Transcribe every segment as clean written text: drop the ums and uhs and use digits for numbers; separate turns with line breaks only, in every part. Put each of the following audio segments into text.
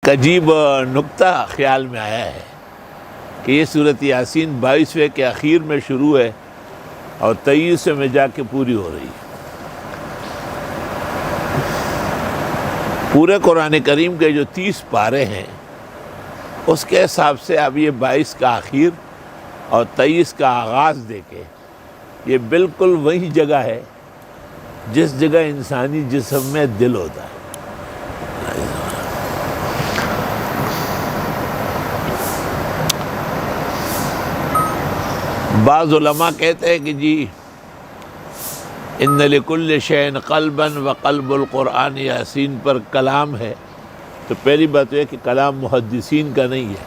ایک عجیب نکتہ خیال میں آیا ہے کہ یہ سورۃ یاسین 22ویں کے اخیر میں شروع ہے اور 23ویں میں جا کے پوری ہو رہی ہے۔ پورے قرآن کریم کے جو 30 پارے ہیں اس کے حساب سے اب یہ 22 کا آخر اور 23 کا آغاز دے کے یہ بالکل وہی جگہ ہے جس جگہ انسانی جسم میں دل ہوتا ہے۔ بعض علماء کہتے ہیں کہ جی ان لکل شیء قلبا وقلب القرآن یاسین پر کلام ہے، تو پہلی بات یہ کہ کلام محدثین کا نہیں ہے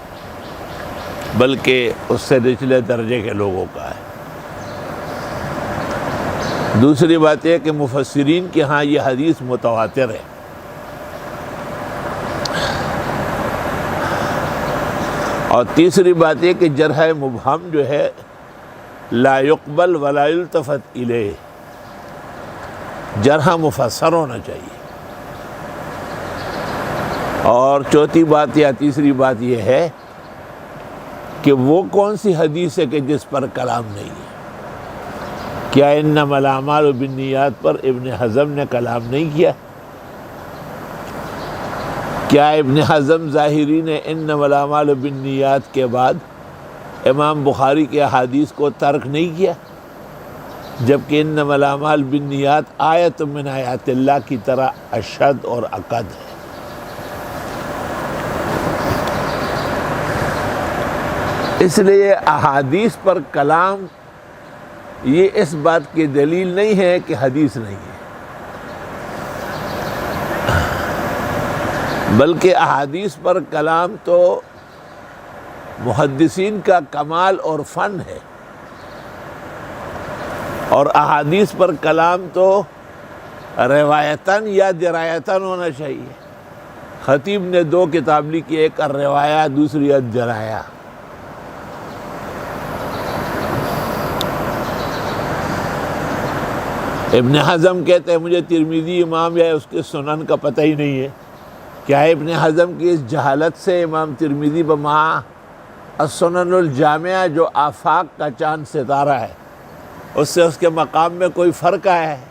بلکہ اس سے نچلے درجے کے لوگوں کا ہے۔ دوسری بات یہ کہ مفسرین کے ہاں یہ حدیث متواتر ہے۔ اور تیسری بات یہ کہ جرح مبہم جو ہے لا يقبل ولا يلتفت الیہ، جرح مفسر ہونا چاہیے۔ اور چوتھی بات یا تیسری بات یہ ہے کہ وہ کون سی حدیث ہے کہ جس پر کلام نہیں ہے؟ کیا انما الاعمال بالنیات پر ابن حزم نے کلام نہیں کیا؟ کیا ابن حزم ظاہری نے انما الاعمال بالنیات کے بعد امام بخاری کے احادیث کو ترک نہیں کیا؟ جبکہ انما الاعمال بالنیات آیت من آیات اللہ کی طرح اشد اور اکد ہے۔ اس لیے احادیث پر کلام یہ اس بات کی دلیل نہیں ہے کہ حدیث نہیں ہے، بلکہ احادیث پر کلام تو محدثین کا کمال اور فن ہے، اور احادیث پر کلام تو روایتاً یا درایتاً ہونا چاہیے۔ خطیب نے 2 کتاب لکھی، ایک الروایہ دوسری الدرایہ۔ ابن حزم کہتے ہیں مجھے ترمذی امام یا اس کے سنن کا پتہ ہی نہیں ہے۔ کیا ابن حزم کی اس جہالت سے امام ترمذی بما السنن الجامعہ جو آفاق کا چاند ستارہ ہے اس سے اس کے مقام میں کوئی فرق آیا ہے؟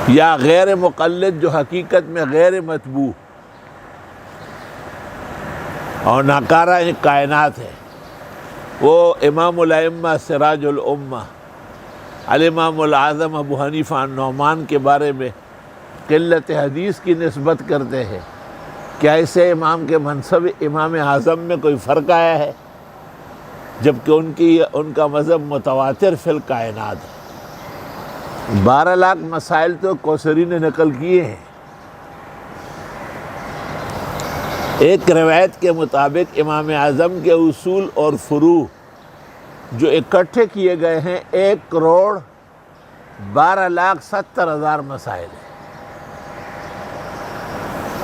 یا غیر مقلد جو حقیقت میں غیر متبوع اور ناکارہ کائنات ہے، وہ امام الائمہ سراج الامہ الامام العظم ابو حنیفہ النعمان کے بارے میں قلت حدیث کی نسبت کرتے ہیں؟ کیا اسے امام کے منصب امام اعظم میں کوئی فرق آیا ہے؟ جبکہ ان کا مذہب متواتر فی الکائنات ہے۔ 12 لاکھ مسائل تو کوثری نے نقل کیے ہیں۔ ایک روایت کے مطابق امام اعظم کے اصول اور فروع جو اکٹھے کیے گئے ہیں 1,12,70,000 مسائل ہیں۔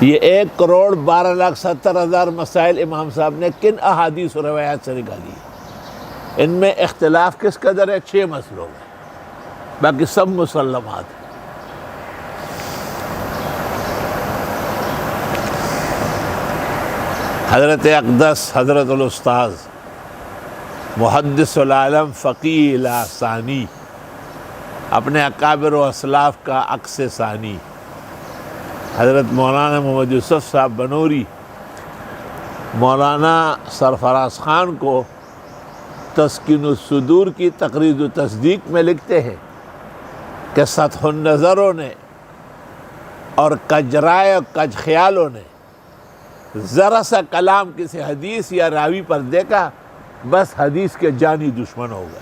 یہ 1,12,70,000 مسائل امام صاحب نے کن احادیث و روایات سے نکالی ہے؟ ان میں اختلاف کس قدر ہے؟ 6 مسئلوں میں، باقی سب مسلمات ہیں۔ حضرت اقدس حضرت الاستاذ محدث العالم فقیہ الی ثانی، اپنے اکابر و اسلاف کا عکس ثانی، حضرت مولانا محمد یوسف صاحب بنوری مولانا سرفراز خان کو تسکین الصدور کی تقریر و تصدیق میں لکھتے ہیں کہ سطح النظروں نے اور کجرائے و کج خیالوں نے ذرا سا کلام کسی حدیث یا راوی پر دیکھا، بس حدیث کے جانی دشمن ہو گئے۔